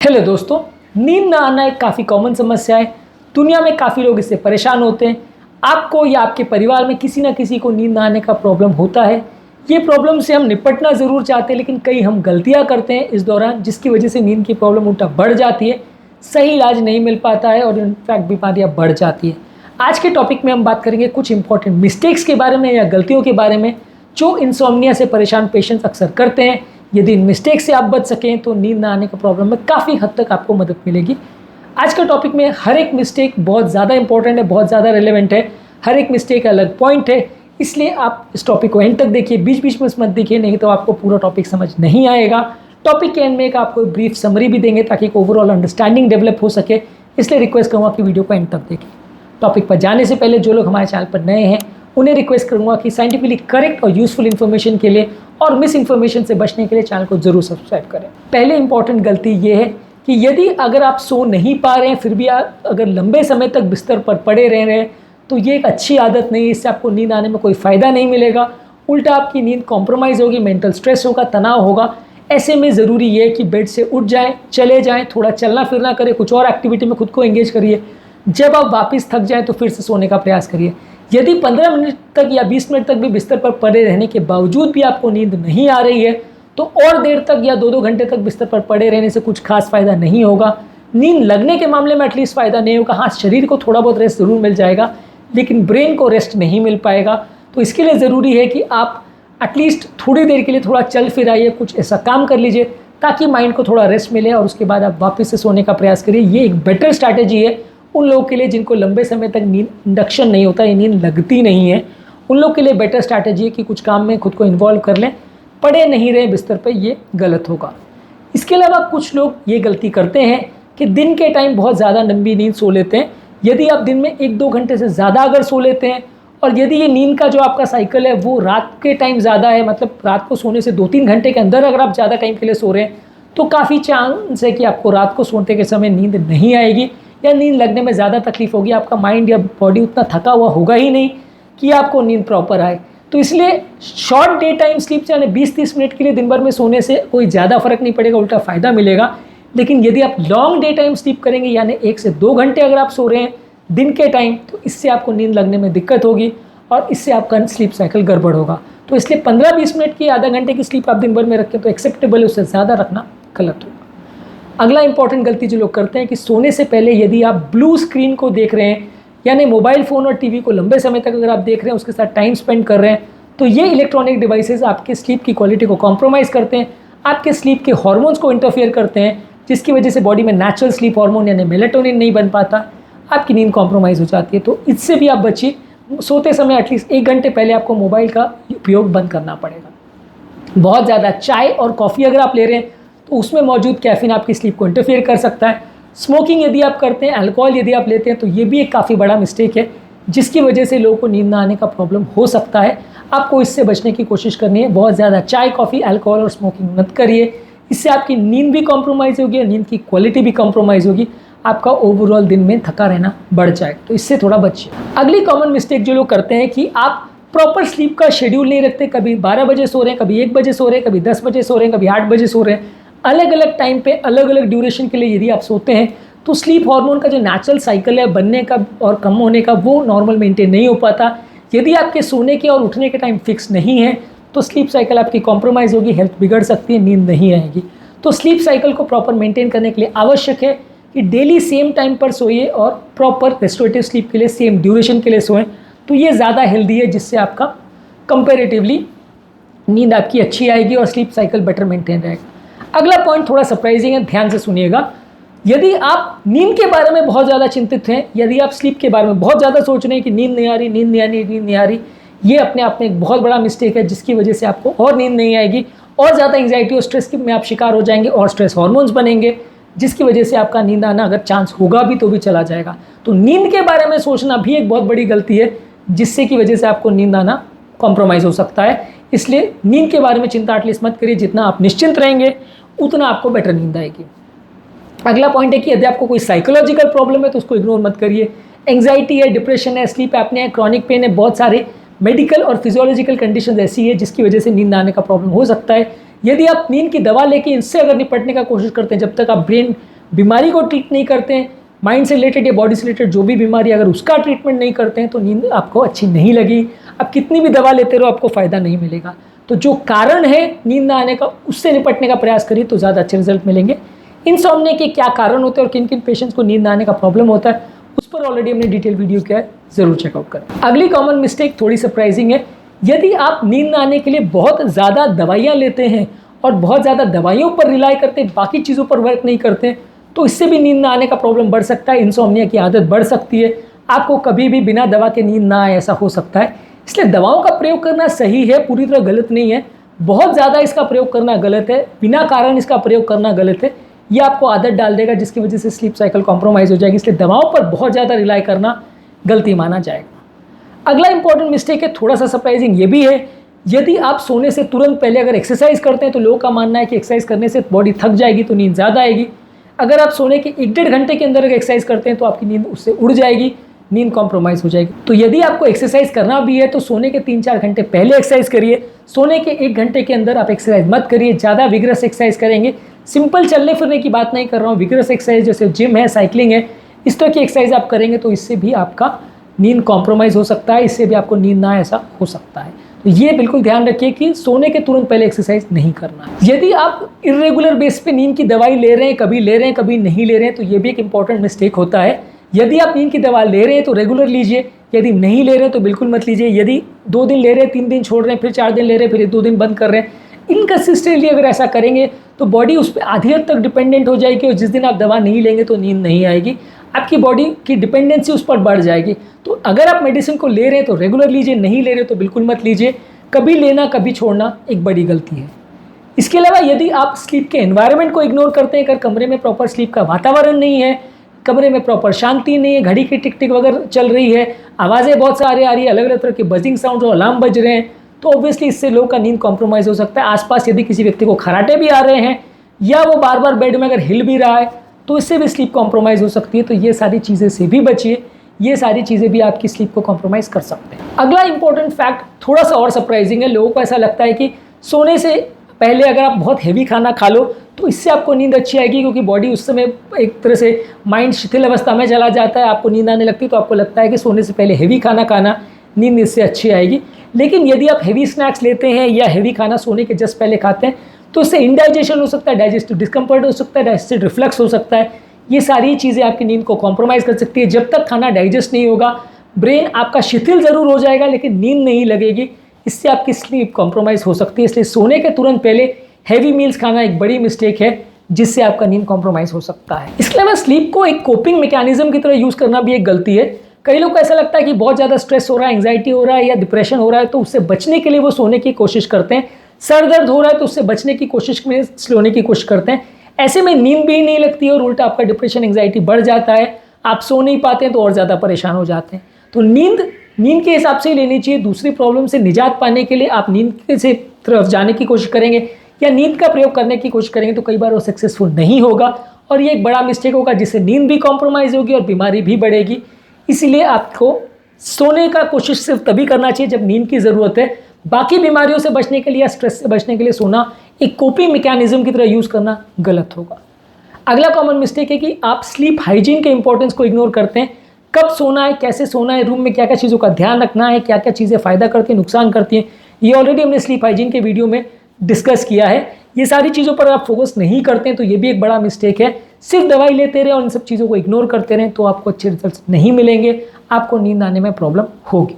Hello दोस्तों, नींद ना आना एक काफ़ी कॉमन समस्या है। दुनिया में काफ़ी लोग इससे परेशान होते हैं। आपको या आपके परिवार में किसी ना किसी को नींद ना आने का प्रॉब्लम होता है। ये प्रॉब्लम से हम निपटना ज़रूर चाहते हैं, लेकिन कई हम गलतियां करते हैं इस दौरान, जिसकी वजह से नींद की प्रॉब्लम उल्टा बढ़ जाती है, सही इलाज नहीं मिल पाता है और इनफैक्ट बीमारियाँ बढ़ जाती है। आज के टॉपिक में हम बात करेंगे कुछ इंपॉर्टेंट मिस्टेक्स के बारे में या गलतियों के बारे में जो इंसोम्निया से परेशान पेशेंट्स अक्सर करते हैं। यदि इन मिस्टेक से आप बच सकें तो नींद ना आने का प्रॉब्लम में काफ़ी हद तक आपको मदद मिलेगी। आज का टॉपिक में हर एक मिस्टेक बहुत ज़्यादा इंपॉर्टेंट है, बहुत ज़्यादा रिलेवेंट है। हर एक मिस्टेक अलग पॉइंट है, इसलिए आप इस टॉपिक को एंड तक देखिए, बीच बीच में मत देखिए, नहीं तो आपको पूरा टॉपिक समझ नहीं आएगा। टॉपिक के एंड में एक आपको ब्रीफ समरी भी देंगे ताकि एक ओवरऑल अंडरस्टैंडिंग डेवलप हो सके, इसलिए रिक्वेस्ट करूँगा कि वीडियो को एंड तक देखें। टॉपिक पर जाने से पहले जो लोग हमारे चैनल पर नए हैं उन्हें रिक्वेस्ट करूंगा कि साइंटिफिकली करेक्ट और यूजफुल इन्फॉर्मेशन के लिए और मिस इन्फॉर्मेशन से बचने के लिए चैनल को जरूर सब्सक्राइब करें। पहले इंपॉर्टेंट गलती ये है कि यदि अगर आप सो नहीं पा रहे हैं फिर भी आप अगर लंबे समय तक बिस्तर पर पड़े रह रहे हैं तो ये एक अच्छी आदत नहीं है। इससे आपको नींद आने में कोई फ़ायदा नहीं मिलेगा, उल्टा आपकी नींद कॉम्प्रोमाइज़ होगी, मेंटल स्ट्रेस होगा, तनाव होगा। ऐसे में ज़रूरी ये है कि बेड से उठ जाएँ, चले जाएँ, थोड़ा चलना फिरना करें, कुछ और एक्टिविटी में खुद को एंगेज करिए। जब आप वापस थक जाएँ तो फिर से सोने का प्रयास करिए। यदि 15 मिनट तक या 20 मिनट तक भी बिस्तर पर पड़े रहने के बावजूद भी आपको नींद नहीं आ रही है तो और देर तक या 2-2 घंटे तक बिस्तर पर पड़े रहने से कुछ खास फ़ायदा नहीं होगा। नींद लगने के मामले में एटलीस्ट फ़ायदा नहीं होगा। हाँ, शरीर को थोड़ा बहुत रेस्ट ज़रूर मिल जाएगा, लेकिन ब्रेन को रेस्ट नहीं मिल पाएगा। तो इसके लिए ज़रूरी है कि आप एटलीस्ट थोड़ी देर के लिए थोड़ा चल फिर आइए, कुछ ऐसा काम कर लीजिए ताकि माइंड को थोड़ा रेस्ट मिले और उसके बाद आप वापस से सोने का प्रयास करिए। ये एक बेटर स्ट्रैटेजी है उन लोगों के लिए जिनको लंबे समय तक नींद इंडक्शन नहीं होता, ये नींद लगती नहीं है। उन लोगों के लिए बेटर स्ट्रैटेजी है कि कुछ काम में खुद को इन्वॉल्व कर लें, पड़े नहीं रहे बिस्तर पर, ये गलत होगा। इसके अलावा कुछ लोग ये गलती करते हैं कि दिन के टाइम बहुत ज़्यादा लंबी नींद सो लेते हैं। यदि आप दिन में 1-2 घंटे से ज़्यादा अगर सो लेते हैं और यदि ये नींद का जो आपका साइकिल है वो रात के टाइम ज़्यादा है, मतलब रात को सोने से 2-3 घंटे के अंदर अगर आप ज़्यादा टाइम के लिए सो रहे हैं तो काफ़ी चांस है कि आपको रात को सोते के समय नींद नहीं आएगी या नींद लगने में ज़्यादा तकलीफ होगी। आपका माइंड या बॉडी उतना थका हुआ होगा ही नहीं कि आपको नींद प्रॉपर आए। तो इसलिए शॉर्ट डे टाइम स्लीप यानी 20-30 मिनट के लिए दिन भर में सोने से कोई ज़्यादा फर्क नहीं पड़ेगा, उल्टा फ़ायदा मिलेगा। लेकिन यदि आप लॉन्ग डे टाइम स्लीप करेंगे यानी 1 से 2 घंटे अगर आप सो रहे हैं दिन के टाइम तो इससे आपको नींद लगने में दिक्कत होगी और इससे आपका स्लीप साइकिल गड़बड़ होगा। तो इसलिए 15-20 मिनट की आधा घंटे की स्लीप आप दिन भर में रखें तो एक्सेप्टेबल है, उससे ज़्यादा रखना गलत होगा। अगला इंपॉर्टेंट गलती जो लोग करते हैं कि सोने से पहले यदि आप ब्लू स्क्रीन को देख रहे हैं यानी मोबाइल फ़ोन और टीवी को लंबे समय तक अगर आप देख रहे हैं, उसके साथ टाइम स्पेंड कर रहे हैं, तो ये इलेक्ट्रॉनिक डिवाइसेस आपके स्लीप की क्वालिटी को कॉम्प्रोमाइज़ करते हैं, आपके स्लीप के हार्मोन्स को इंटरफेयर करते हैं, जिसकी वजह से बॉडी में नेचुरल स्लीप हार्मोन यानी मेलेटोनिन नहीं बन पाता, आपकी नींद कॉम्प्रोमाइज़ हो जाती है। तो इससे भी आप बचिए। सोते समय एटलीस्ट 1 घंटे पहले आपको मोबाइल का उपयोग बंद करना पड़ेगा। बहुत ज़्यादा चाय और कॉफ़ी अगर आप ले रहे हैं तो उसमें मौजूद कैफीन आपकी स्लीप को इंटरफेयर कर सकता है। स्मोकिंग यदि आप करते हैं, अल्कोहल यदि आप लेते हैं तो ये भी एक काफ़ी बड़ा मिस्टेक है, जिसकी वजह से लोगों को नींद ना आने का प्रॉब्लम हो सकता है। आपको इससे बचने की कोशिश करनी है। बहुत ज़्यादा चाय, कॉफ़ी, अल्कोहल और स्मोकिंग मत करिए, इससे आपकी नींद भी कॉम्प्रोमाइज़ होगी, नींद की क्वालिटी भी कॉम्प्रोमाइज़ होगी, आपका ओवरऑल दिन में थका रहना बढ़ जाएगा। तो इससे थोड़ा बचिए। अगली कॉमन मिस्टेक जो लोग करते हैं कि आप प्रॉपर स्लीप का शेड्यूल नहीं रखते। कभी 12 बजे सो रहे हैं, कभी 1 बजे सो रहे हैं, कभी 10 बजे सो रहे हैं, कभी 8 बजे सो रहे हैं। अलग अलग टाइम पे अलग अलग ड्यूरेशन के लिए यदि आप सोते हैं तो स्लीप हार्मोन का जो नेचुरल साइकिल है बनने का और कम होने का वो नॉर्मल मेंटेन नहीं हो पाता। यदि आपके सोने के और उठने के टाइम फिक्स नहीं है तो स्लीप साइकिल आपकी कॉम्प्रोमाइज़ होगी, हेल्थ बिगड़ सकती है, नींद नहीं आएगी। तो स्लीप साइकिल को प्रॉपर मेंटेन करने के लिए आवश्यक है कि डेली सेम टाइम पर सोइए और प्रॉपर रेस्टोरेटिव स्लीप के लिए सेम ड्यूरेशन के लिए सोएं। तो ये ज़्यादा हेल्दी है, जिससे आपका कंपेरेटिवली नींद आपकी अच्छी आएगी और स्लीप साइकिल बेटर मेंटेन रहेगा। अगला पॉइंट थोड़ा सरप्राइजिंग है, ध्यान से सुनिएगा। यदि आप नींद के बारे में बहुत ज़्यादा चिंतित हैं, यदि आप स्लीप के बारे में बहुत ज़्यादा सोच रहे हैं कि नींद नहीं आ रही, नींद नहीं आ रही, नींद नहीं आ रही, ये अपने आप में एक बहुत बड़ा मिस्टेक है, जिसकी वजह से आपको और नींद नहीं आएगी और ज़्यादा एंग्जाइटी और स्ट्रेस में आप शिकार हो जाएंगे और स्ट्रेस हार्मोन्स बनेंगे, जिसकी वजह से आपका नींद आना अगर चांस होगा भी तो भी चला जाएगा। तो नींद के बारे में सोचना भी एक बहुत बड़ी गलती है, जिससे की वजह से आपको नींद आना कॉम्प्रोमाइज़ हो सकता है। इसलिए नींद के बारे में चिंता एटलीस्ट मत करिए। जितना आप निश्चिंत रहेंगे उतना आपको बेटर नींद आएगी। अगला पॉइंट है कि यदि आपको कोई साइकोलॉजिकल प्रॉब्लम है तो उसको इग्नोर मत करिए। एंग्जाइटी है, डिप्रेशन है, स्लीप एपनिया है, क्रॉनिक पेन है, बहुत सारे मेडिकल और फिजियोलॉजिकल कंडीशंस ऐसी है जिसकी वजह से नींद आने का प्रॉब्लम हो सकता है। यदि आप नींद की दवा लेके इससे अगर निपटने का कोशिश करते हैं जब तक आप ब्रेन बीमारी को ट्रीट नहीं करते हैं, माइंड से रिलेटेड या बॉडी से रिलेटेड जो भी बीमारी, अगर उसका ट्रीटमेंट नहीं करते हैं तो नींद आपको अच्छी नहीं लगी। आप कितनी भी दवा लेते रहो आपको फ़ायदा नहीं मिलेगा। तो जो कारण है नींद ना आने का, उससे निपटने का प्रयास करिए तो ज़्यादा अच्छे रिजल्ट मिलेंगे। इंसोम्निया के क्या कारण होते हैं और किन किन पेशेंट्स को नींद ना आने का प्रॉब्लम होता है, उस पर ऑलरेडी हमने डिटेल वीडियो किया है, ज़रूर चेकआउट करें। अगली कॉमन मिस्टेक थोड़ी सरप्राइजिंग है। यदि आप नींद ना आने के लिए बहुत ज़्यादा दवाइयाँ लेते हैं और बहुत ज़्यादा दवाइयों पर रिलाई करते हैं, बाकी चीज़ों पर वर्क नहीं करते, तो इससे भी नींद ना आने का प्रॉब्लम बढ़ सकता है, इंसोम्निया की आदत बढ़ सकती है। आपको कभी भी बिना दवा के नींद ना आए ऐसा हो सकता है। इसलिए दवाओं का प्रयोग करना सही है, पूरी तरह गलत नहीं है। बहुत ज़्यादा इसका प्रयोग करना गलत है, बिना कारण इसका प्रयोग करना गलत है। ये आपको आदत डाल देगा जिसकी वजह से स्लीप साइकिल कॉम्प्रोमाइज़ हो जाएगी। इसलिए दवाओं पर बहुत ज़्यादा रिलाई करना गलती माना जाएगा। अगला इंपॉर्टेंट मिस्टेक है, थोड़ा सा सरप्राइजिंग ये भी है, यदि आप सोने से तुरंत पहले अगर एक्सरसाइज करते हैं तो लोगों का मानना है कि एक्सरसाइज करने से बॉडी थक जाएगी तो नींद ज़्यादा आएगी। अगर आप सोने के 1-1.5 घंटे के अंदर एक्सरसाइज करते हैं तो आपकी नींद उससे उड़ जाएगी, नींद कॉम्प्रोमाइज़ हो जाएगी। तो यदि आपको एक्सरसाइज करना भी है तो सोने के 3-4 घंटे पहले एक्सरसाइज करिए। सोने के 1 घंटे के अंदर आप एक्सरसाइज मत करिए। ज़्यादा विगरस एक्सरसाइज करेंगे, सिंपल चलने फिरने की बात नहीं कर रहा हूँ, विगरस एक्सरसाइज जैसे जिम है, साइकिलिंग है, इस तरह की एक्सरसाइज आप करेंगे तो इससे भी आपका नींद कॉम्प्रोमाइज़ हो सकता है, इससे भी आपको नींद ना ऐसा हो सकता है। तो ये बिल्कुल ध्यान रखिए कि सोने के तुरंत पहले एक्सरसाइज नहीं करना है। यदि आप इरेगुलर बेस पे नींद की दवाई ले रहे हैं, कभी ले रहे हैं कभी नहीं ले रहे हैं, तो ये भी एक इंपॉर्टेंट मिस्टेक होता है। यदि आप नींद की दवा ले रहे हैं तो रेगुलर लीजिए, यदि नहीं ले रहे हैं तो बिल्कुल मत लीजिए। यदि 2 दिन ले रहे हैं, 3 दिन छोड़ रहे हैं, फिर 4 दिन ले रहे हैं, फिर 2 दिन बंद कर रहे हैं, इनकन्सिस्टेंटली अगर ऐसा करेंगे तो बॉडी उस पर आधी हद तक डिपेंडेंट हो जाएगी और जिस दिन आप दवा नहीं लेंगे तो नींद नहीं आएगी, आपकी बॉडी की डिपेंडेंसी उस पर बढ़ जाएगी। तो अगर आप मेडिसिन को ले रहे हैं तो रेगुलर लीजिए, नहीं ले रहे तो बिल्कुल मत लीजिए। कभी लेना कभी छोड़ना एक बड़ी गलती है। इसके अलावा यदि आप स्लीप के एनवायरनमेंट को इग्नोर करते हैं, अगर कमरे में प्रॉपर स्लीप का वातावरण नहीं है, कमरे में प्रॉपर शांति नहीं है, घड़ी की टिक टिक वगैरह चल रही है, आवाज़ें बहुत सारी आ रही है, अलग अलग तरह के बजिंग साउंड और अलार्म बज रहे हैं, तो ऑब्वियसली इससे लोगों का नींद कॉम्प्रोमाइज़ हो सकता है। आसपास यदि किसी व्यक्ति को खराटे भी आ रहे हैं या वो बार बार बेड में अगर हिल भी रहा है तो इससे भी स्लीप कॉम्प्रोमाइज़ हो सकती है। तो ये सारी चीज़ें से भी बचिए, ये सारी चीज़ें भी आपकी स्लीप को कॉम्प्रोमाइज़ कर सकते हैं। अगला इंपॉर्टेंट फैक्ट थोड़ा सा और सरप्राइजिंग है। लोगों को ऐसा लगता है कि सोने से पहले अगर आप बहुत हेवी खाना खा लो तो इससे आपको नींद अच्छी आएगी, क्योंकि बॉडी उस समय एक तरह से माइंड शिथिल अवस्था में चला जाता है, आपको नींद आने लगती है, तो आपको लगता है कि सोने से पहले हेवी खाना खाना नींद इससे अच्छी आएगी। लेकिन यदि आप हेवी स्नैक्स लेते हैं या हेवी खाना सोने के जस्ट पहले खाते हैं तो इससे इंडाइजेशन हो सकता है, डाइजेस्टिव डिस्कम्फर्ट हो सकता है, डाइजेस्टिव रिफ्लक्स हो सकता है। ये सारी चीज़ें आपकी नींद को कॉम्प्रोमाइज़ कर सकती है। जब तक खाना डाइजेस्ट नहीं होगा ब्रेन आपका शिथिल ज़रूर हो जाएगा लेकिन नींद नहीं लगेगी, इससे आपकी स्लीप कॉम्प्रोमाइज़ हो सकती है। इसलिए सोने के तुरंत पहले हैवी मील्स खाना एक बड़ी मिस्टेक है जिससे आपका नींद कॉम्प्रोमाइज़ हो सकता है। इसके अलावा स्लीप को एक कोपिंग मैकेनिज्म की तरह यूज़ करना भी एक गलती है। कई लोग को ऐसा लगता है कि बहुत ज़्यादा स्ट्रेस हो रहा है, एंग्जाइटी हो रहा है या डिप्रेशन हो रहा है तो उससे बचने के लिए वो सोने की कोशिश करते हैं। सर दर्द हो रहा है तो उससे बचने की कोशिश में सोने की कोशिश करते हैं। ऐसे में नींद भी नहीं लगती है और उल्टा आपका डिप्रेशन एंग्जाइटी बढ़ जाता है, आप सो नहीं पाते हैं तो और ज़्यादा परेशान हो जाते हैं। तो नींद के हिसाब से ही लेनी चाहिए। दूसरी प्रॉब्लम से निजात पाने के लिए आप नींद से तरफ जाने की कोशिश करेंगे या नींद का प्रयोग करने की कोशिश करेंगे तो कई बार वो सक्सेसफुल नहीं होगा और ये एक बड़ा मिस्टेक होगा जिससे नींद भी कॉम्प्रोमाइज़ होगी और बीमारी भी बढ़ेगी। इसीलिए आपको सोने का कोशिश सिर्फ तभी करना चाहिए जब नींद की ज़रूरत है। बाकी बीमारियों से बचने के लिए या स्ट्रेस से बचने के लिए सोना एक कोपिंग मैकेनिज्म की तरह यूज़ करना गलत होगा। अगला कॉमन मिस्टेक है कि आप स्लीप हाइजीन के इंपॉर्टेंस को इग्नोर करते हैं। कब सोना है, कैसे सोना है, रूम में क्या क्या चीज़ों का ध्यान रखना है, क्या क्या चीज़ें फ़ायदा करती हैं, नुकसान करती हैं, ये ऑलरेडी हमने स्लीप हाइजीन के वीडियो में डिस्कस किया है। ये सारी चीज़ों पर आप फोकस नहीं करते हैं तो ये भी एक बड़ा मिस्टेक है। सिर्फ दवाई लेते रहें और इन सब चीज़ों को इग्नोर करते रहें तो आपको अच्छे रिजल्ट नहीं मिलेंगे, आपको नींद आने में प्रॉब्लम होगी।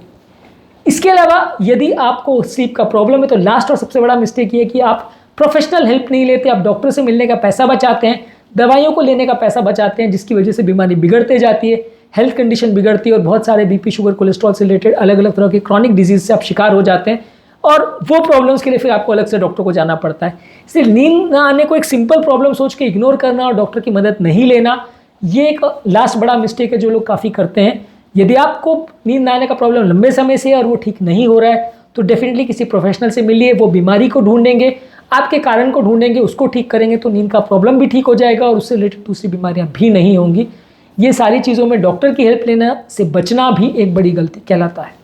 इसके अलावा यदि आपको स्लीप का प्रॉब्लम है तो लास्ट और सबसे बड़ा मिस्टेक ये है कि आप प्रोफेशनल हेल्प नहीं लेते। आप डॉक्टर से मिलने का पैसा बचाते हैं, दवाइयों को लेने का पैसा बचाते हैं, जिसकी वजह से बीमारी बिगड़ते जाती है, हेल्थ कंडीशन बिगड़ती है और बहुत सारे बीपी, शुगर, कोलेस्ट्रॉल से रिलेटेड अलग अलग तरह के क्रॉनिक डिजीज से आप शिकार हो जाते हैं और वो प्रॉब्लम्स के लिए फिर आपको अलग से डॉक्टर को जाना पड़ता है। इसलिए नींद ना आने को एक सिंपल प्रॉब्लम सोच के इग्नोर करना और डॉक्टर की मदद नहीं लेना, ये एक लास्ट बड़ा मिस्टेक है जो लोग काफ़ी करते हैं। यदि आपको नींद ना आने का प्रॉब्लम लंबे समय से है और वो ठीक नहीं हो रहा है तो डेफिनेटली किसी प्रोफेशनल से मिलिए। वो बीमारी को ढूंढेंगे, आपके कारण को ढूंढेंगे, उसको ठीक करेंगे तो नींद का प्रॉब्लम भी ठीक हो जाएगा और उससे रिलेटेड दूसरी बीमारियां भी नहीं होंगी। ये सारी चीज़ों में डॉक्टर की हेल्प लेना से बचना भी एक बड़ी गलती कहलाता है।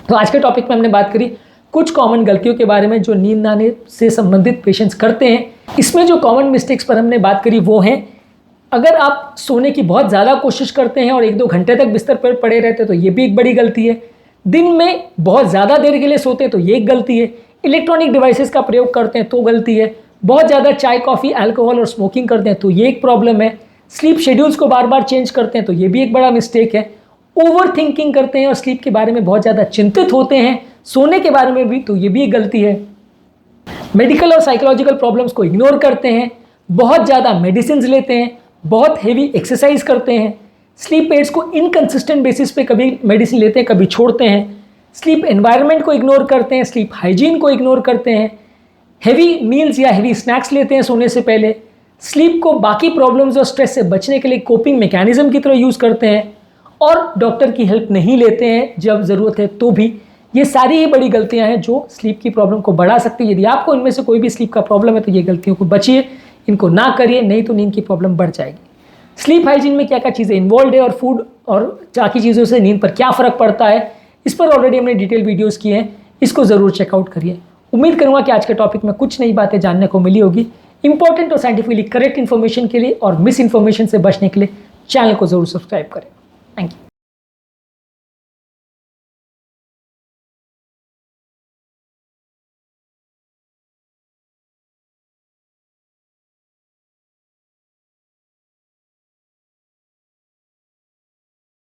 तो आज के टॉपिक में हमने बात करी कुछ कॉमन गलतियों के बारे में जो नींद आने से संबंधित पेशेंट्स करते हैं। इसमें जो कॉमन मिस्टेक्स पर हमने बात करी वो हैं अगर आप सोने की बहुत ज़्यादा कोशिश करते हैं और 1-2 घंटे तक बिस्तर पर पड़े रहते हैं तो ये भी एक बड़ी गलती है। दिन में बहुत ज़्यादा देर के लिए सोते हैं तो ये एक गलती है। इलेक्ट्रॉनिक डिवाइसेस का प्रयोग करते हैं तो गलती है। बहुत ज़्यादा चाय, कॉफ़ी, अल्कोहल और स्मोकिंग करते हैं तो ये एक प्रॉब्लम है। स्लीप शेड्यूल्स को बार बार चेंज करते हैं तो ये भी एक बड़ा मिस्टेक है। ओवर थिंकिंग करते हैं और स्लीप के बारे में बहुत ज़्यादा चिंतित होते हैं सोने के बारे में भी, तो ये भी एक गलती है। मेडिकल और साइकोलॉजिकल प्रॉब्लम्स को इग्नोर करते हैं, बहुत ज़्यादा मेडिसिन लेते हैं, बहुत हेवी एक्सरसाइज करते हैं, स्लीप एड्स को इनकंसिस्टेंट बेसिस पे कभी मेडिसिन लेते हैं कभी छोड़ते हैं, स्लीप एनवायरनमेंट को इग्नोर करते हैं, स्लीप हाइजीन को इग्नोर करते हैं, हेवी मील्स या हेवी स्नैक्स लेते हैं सोने से पहले, स्लीप को बाकी प्रॉब्लम्स और स्ट्रेस से बचने के लिए कोपिंग मैकेनिज्म की तरह यूज़ करते हैं और डॉक्टर की हेल्प नहीं लेते हैं जब ज़रूरत है तो भी। ये सारी ही बड़ी गलतियां हैं जो स्लीप की प्रॉब्लम को बढ़ा सकती है। यदि आपको इनमें से कोई भी स्लीप का प्रॉब्लम है तो ये गलतियों को बचिए, इनको ना करिए, नहीं तो नींद की प्रॉब्लम बढ़ जाएगी। स्लीप हाइजीन में क्या क्या चीज़ें इन्वॉल्व है और फूड और बाकी चीज़ों से नींद पर क्या फ़र्क पड़ता है, इस पर ऑलरेडी हमने डिटेल वीडियोज़ किए हैं, इसको ज़रूर चेकआउट करिए। उम्मीद करूँगा कि आज के टॉपिक में कुछ नई बातें जानने को मिली होगी। इंपॉर्टेंट और साइंटिफिकली करेक्ट इन्फॉर्मेशन के लिए और मिस इन्फॉर्मेशन से बचने के लिए चैनल को ज़रूर सब्सक्राइब करें। Thank you.